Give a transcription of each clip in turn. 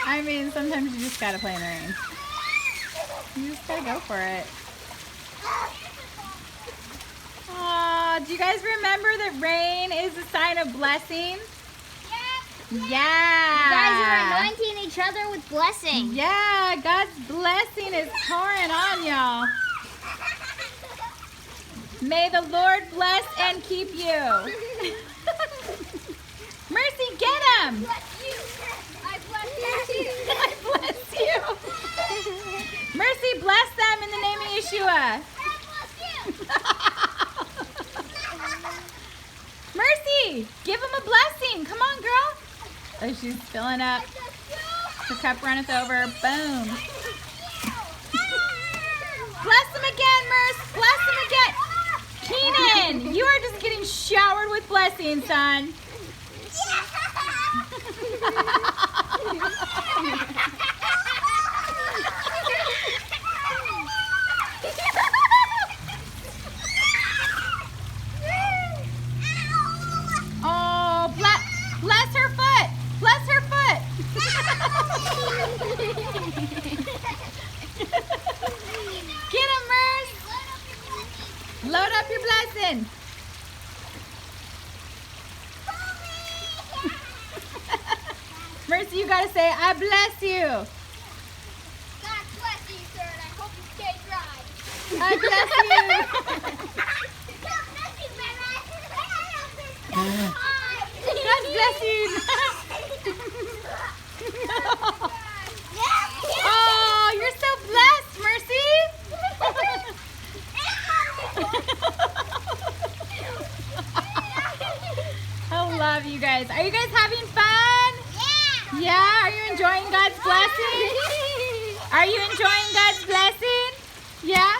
I mean, sometimes you just gotta play in the rain. You just gotta go for it. Aw, do you guys remember that rain is a sign of blessing? Yeah. You guys are anointing each other with blessing. Yeah, God's blessing is pouring on y'all. May the Lord bless and keep you. Mercy, get him. I bless you. I bless you. Mercy, bless them in the name of Yeshua. Mercy, give him a blessing. Come on, girl. Oh, she's filling up. Her cup runneth over. Boom. Bless him again, Merce. Bless him again. Keenan, you are just getting showered with blessings, son. Oh, bless her foot. Bless her foot. Get him, Merce. Load up your blessing. Mercy, you gotta say, I bless you. God bless you, sir, and I hope you stay dry. I bless you. God bless you. Oh, you're so blessed, Mercy. I love you guys. Are you guys having fun? Yeah, are you enjoying God's blessing? Are you enjoying God's blessing? Yeah?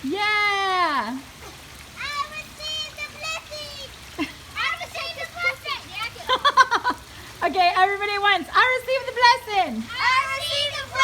Yeah. I received the blessing. I received the blessing. Okay, everybody at once. I received the blessing. I received the blessing.